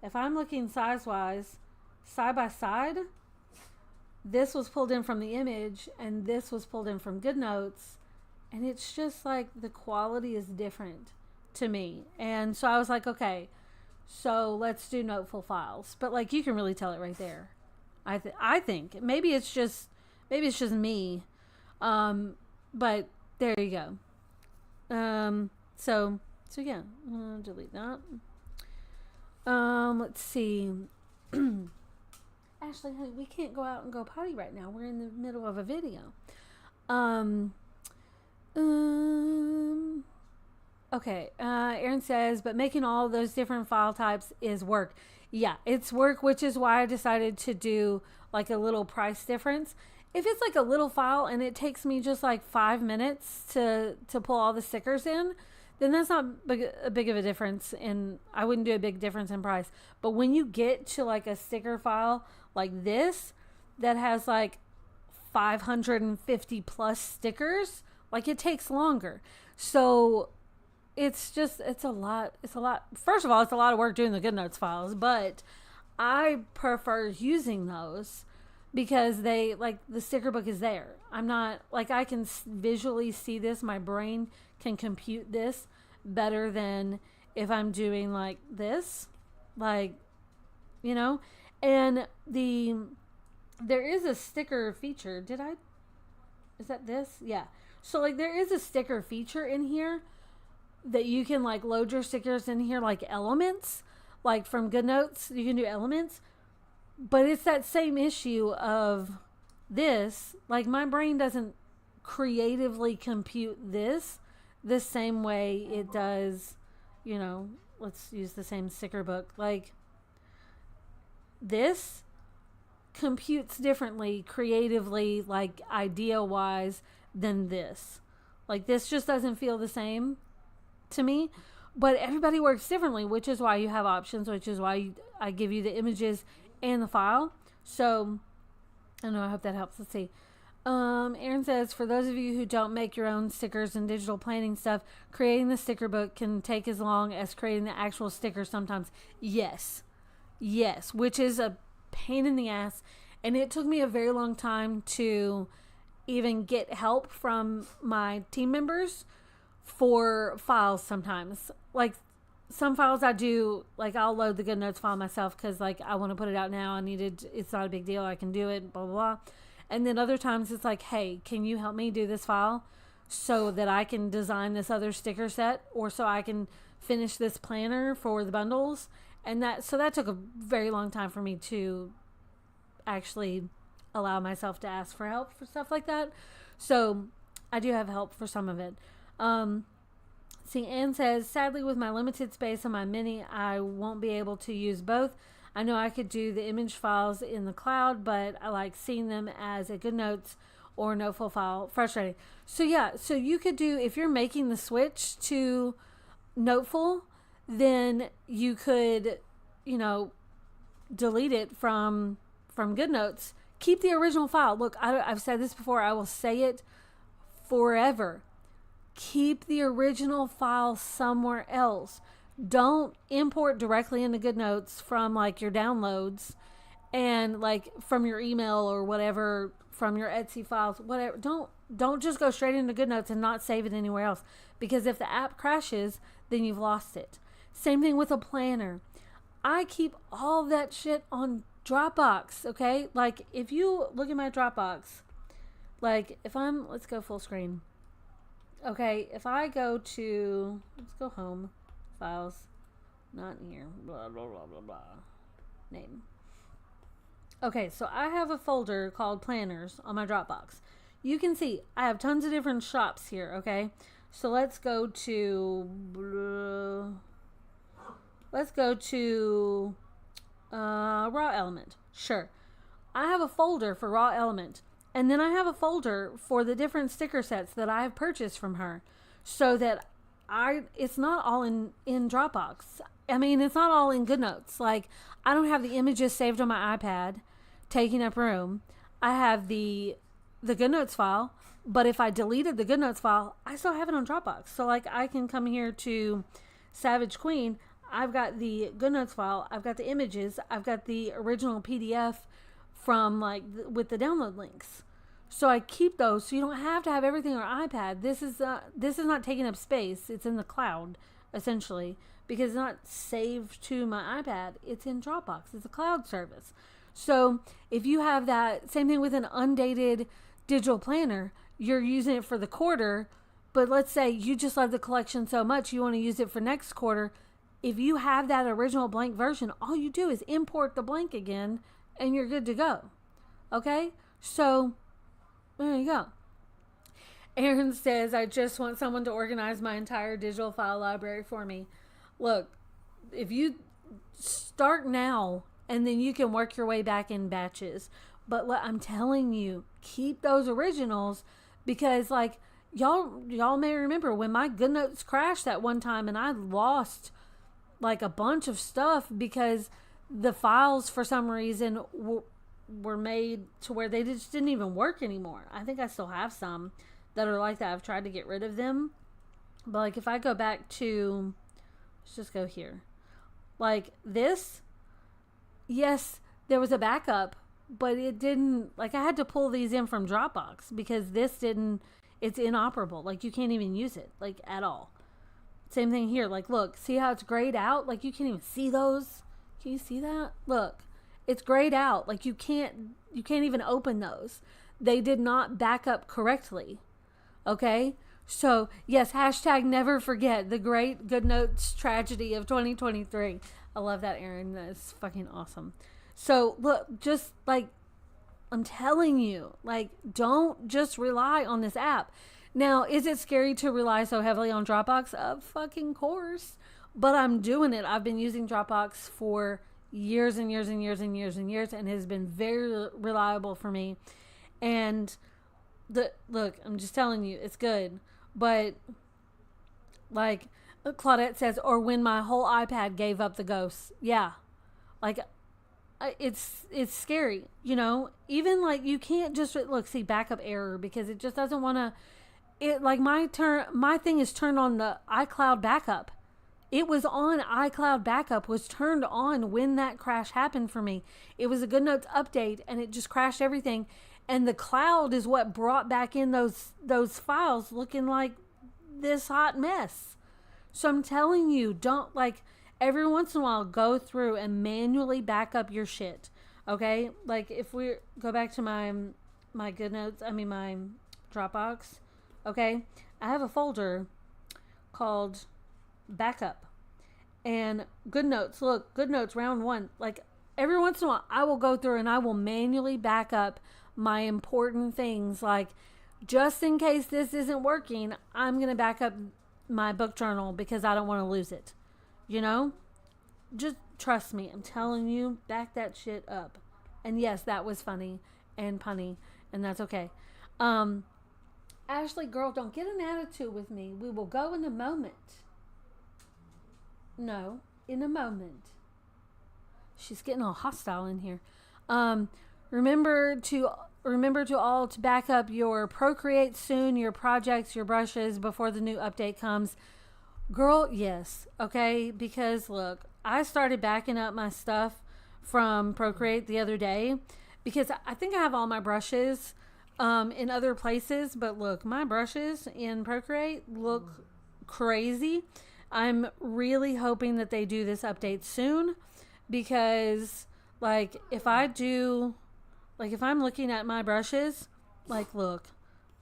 if I'm looking size-wise, side by side, this was pulled in from the image and this was pulled in from GoodNotes, and it's just like the quality is different to me. And so I was like, okay, so let's do Noteful files. But like you can really tell it right there. I think maybe it's just me. But there you go. So yeah, delete that. Let's see. Ashley, honey, we can't go out and go potty right now. We're in the middle of a video. Okay. Aaron says, but making all of those different file types is work. Yeah, it's work, which is why I decided to do like a little price difference. If it's like a little file and it takes me just like 5 minutes to pull all the stickers in, then that's not a big of a difference. And I wouldn't do a big difference in price. But when you get to like a sticker file like this that has like 550 plus stickers, like it takes longer. So it's a lot. First of all, it's a lot of work doing the GoodNotes files, but I prefer using those because they, like, the sticker book is there. I'm not, like, I can visually see this. My brain can compute this better than if I'm doing like this, like, you know. And there is a sticker feature. Is that this? Yeah. So like there is a sticker feature in here that you can like load your stickers in here, like elements, like from GoodNotes, you can do elements. But it's that same issue of this. Like my brain doesn't creatively compute this the same way it does, you know, let's use the same sticker book. Like this computes differently creatively, like idea wise, than this. Like this just doesn't feel the same to me. But everybody works differently, which is why you have options, which is why I give you the images and the file. So I don't know, I hope that helps. Let's see. Aaron says, for those of you who don't make your own stickers and digital planning stuff, creating the sticker book can take as long as creating the actual sticker sometimes. Yes, which is a pain in the ass. And it took me a very long time to even get help from my team members for files sometimes. Like some files I do, like I'll load the GoodNotes file myself because like I want to put it out now. It's not a big deal. I can do it, blah, blah, blah. And then other times it's like, hey, can you help me do this file so that I can design this other sticker set, or so I can finish this planner for the bundles? And that took a very long time for me to actually allow myself to ask for help for stuff like that. So I do have help for some of it. See, Anne says, sadly with my limited space on my mini, I won't be able to use both. I know I could do the image files in the cloud, but I like seeing them as a GoodNotes or Noteful file. Frustrating. So yeah, so you could do, if you're making the switch to Noteful, then you could, you know, delete it from GoodNotes. Keep the original file. Look, I've said this before. I will say it forever. Keep the original file somewhere else. Don't import directly into GoodNotes from like your downloads and like from your email or whatever, from your Etsy files, whatever. Don't just go straight into GoodNotes and not save it anywhere else, because if the app crashes, then you've lost it. Same thing with a planner. I keep all that shit on Dropbox, okay? Like if you look at my Dropbox, like if let's go full screen. Okay, if I go to, let's go home, files, not here, blah, blah, blah, blah, blah, name. Okay, so I have a folder called planners on my Dropbox. You can see I have tons of different shops here, okay? So let's go to Raw Element. Sure. I have a folder for Raw Element. And then I have a folder for the different sticker sets that I have purchased from her, so that it's not all in Dropbox. I mean, it's not all in GoodNotes. Like, I don't have the images saved on my iPad taking up room. I have the GoodNotes file, but if I deleted the GoodNotes file, I still have it on Dropbox. So, like, I can come here to Savage Queen. I've got the GoodNotes file. I've got the images. I've got the original PDF from like with the download links. So I keep those, so you don't have to have everything on iPad. This is not taking up space. It's in the cloud essentially, because it's not saved to my iPad. It's in Dropbox. It's a cloud service. So if you have that, same thing with an undated digital planner, you're using it for the quarter, but let's say you just love the collection so much you want to use it for next quarter. If you have that original blank version, all you do is import the blank again and you're good to go. Okay? So, there you go. Aaron says, I just want someone to organize my entire digital file library for me. Look, if you start now, and then you can work your way back in batches. But I'm telling you, keep those originals, because like y'all may remember when my GoodNotes crashed that one time and I lost like a bunch of stuff because the files for some reason were made to where they just didn't even work anymore. I think I still have some that are like that. I've tried to get rid of them. But like if I go back to, let's just go here. Like this, yes, there was a backup, but it didn't, like I had to pull these in from Dropbox because this didn't, it's inoperable. Like you can't even use it like at all. Same thing here. Like look, see how it's grayed out? Like you can't even see those. Can you see that? Look, it's grayed out. Like you can't even open those. They did not back up correctly. Okay? So, yes, hashtag never forget the great GoodNotes tragedy of 2023. I love that, Erin. That's fucking awesome. So, look, just like, I'm telling you, like, don't just rely on this app. Now, is it scary to rely so heavily on Dropbox? Of fucking course. But I'm doing it. I've been using Dropbox for years and years and years and years and years, and it has been very reliable for me. And look, I'm just telling you, it's good. But like Claudette says, or when my whole iPad gave up the ghost. Yeah, like it's scary, you know. Even like you can't just look, see backup error because it just doesn't want to. It like my thing is turned on the iCloud backup. It was on iCloud backup, was turned on when that crash happened for me. It was a GoodNotes update and it just crashed everything. And the cloud is what brought back in those files looking like this hot mess. So I'm telling you, don't, like, every once in a while go through and manually back up your shit. Okay? Like if we go back to my GoodNotes, my Dropbox, okay? I have a folder called backup and GoodNotes. Look, GoodNotes round 1. Like every once in a while I will go through and I will manually back up my important things, like just in case this isn't working, I'm going to back up my book journal because I don't want to lose it. You know? Just trust me. I'm telling you, back that shit up. And yes, that was funny and punny, and that's okay. Ashley, girl, don't get an attitude with me. We will go in a moment. No, in a moment. She's getting all hostile in here. Remember to all to back up your Procreate soon, your projects, your brushes before the new update comes. Girl, yes. Okay, because look, I started backing up my stuff from Procreate the other day because I think I have all my brushes in other places, but look, my brushes in Procreate look crazy. I'm really hoping that they do this update soon because like if I'm looking at my brushes, like look,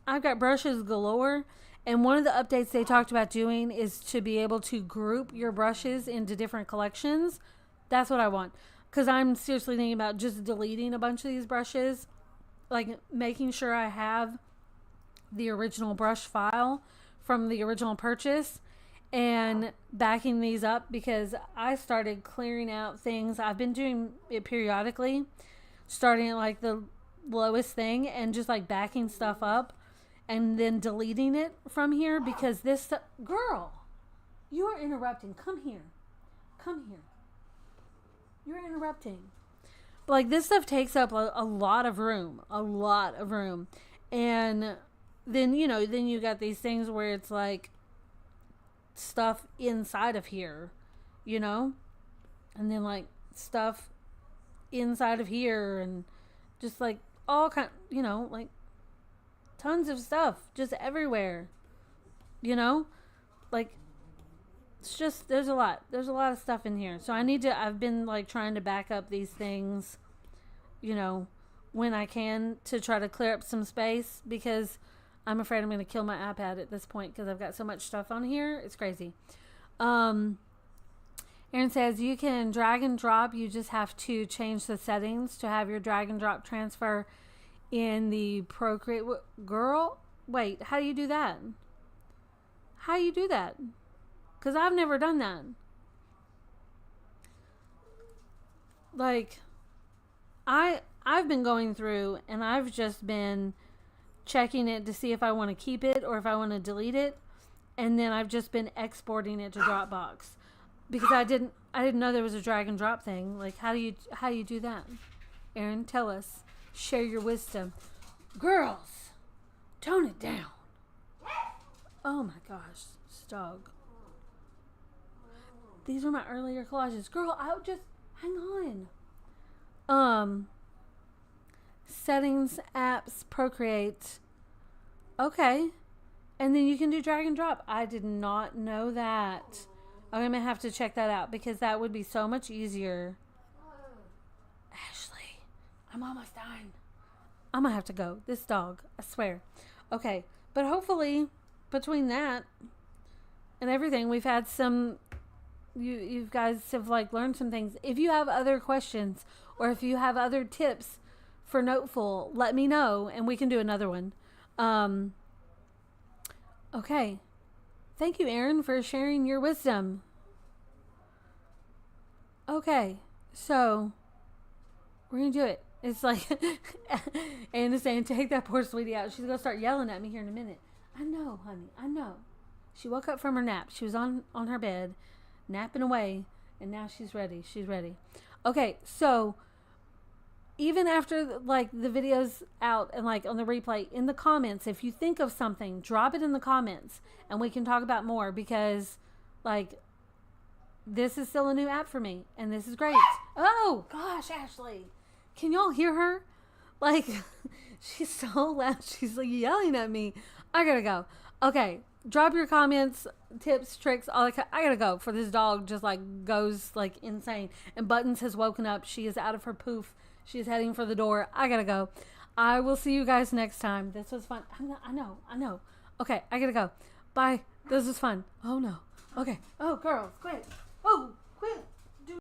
I've got brushes galore, and one of the updates they talked about doing is to be able to group your brushes into different collections. That's what I want, because I'm seriously thinking about just deleting a bunch of these brushes, like making sure I have the original brush file from the original purchase and backing these up, because I started clearing out things. I've been doing it periodically, starting at like the lowest thing and just like backing stuff up and then deleting it from here, because this girl, you are interrupting. Come here. You're interrupting. Like this stuff takes up a lot of room, and then you got these things where it's like stuff inside of here, and then like stuff inside of here, and just like all kind, like tons of stuff just everywhere, like it's just there's a lot of stuff in here. So I've been like trying to back up these things, when I can, to try to clear up some space, because I'm afraid I'm going to kill my iPad at this point because I've got so much stuff on here. It's crazy. Aaron says you can drag and drop. You just have to change the settings to have your drag and drop transfer in the Procreate. Girl, wait, how do you do that? Because I've never done that. Like, I've been going through and I've just been checking it to see if I want to keep it or if I want to delete it. And then I've just been exporting it to Dropbox because I didn't know there was a drag and drop thing. Like, how do you do that? Erin, tell us. Share your wisdom. Girls, tone it down. Oh my gosh, this dog. These are my earlier collages. Girl, I just hang on. Settings, apps, Procreate. Okay. And then you can do drag and drop. I did not know that. I'm going to have to check that out because that would be so much easier. Ashley, I'm almost done. I'm going to have to go. This dog, I swear. Okay. But hopefully, between that and everything, we've had some... You guys have like learned some things. If you have other questions or if you have other tips for Noteful, let me know and we can do another one. Okay. Thank you, Erin, for sharing your wisdom. Okay. So we're going to do it. It's like Anna's saying, take that poor sweetie out. She's going to start yelling at me here in a minute. I know, honey. I know. She woke up from her nap. She was on her bed, napping away, and now she's ready. She's ready. Okay, so even after like the video's out and like on the replay, in the comments, if you think of something, drop it in the comments and we can talk about more because like this is still a new app for me and this is great. Oh gosh, Ashley, can y'all hear her? Like she's so loud. She's like yelling at me. I gotta go. Okay. Drop your comments, tips, tricks, all that. I gotta go for this dog just like goes like insane. And Buttons has woken up. She is out of her poof. She's heading for the door. I gotta go. I will see you guys next time. This was fun. I know. Okay, I gotta go. Bye. This was fun. Oh no. Okay. Oh, girls, quick. Oh.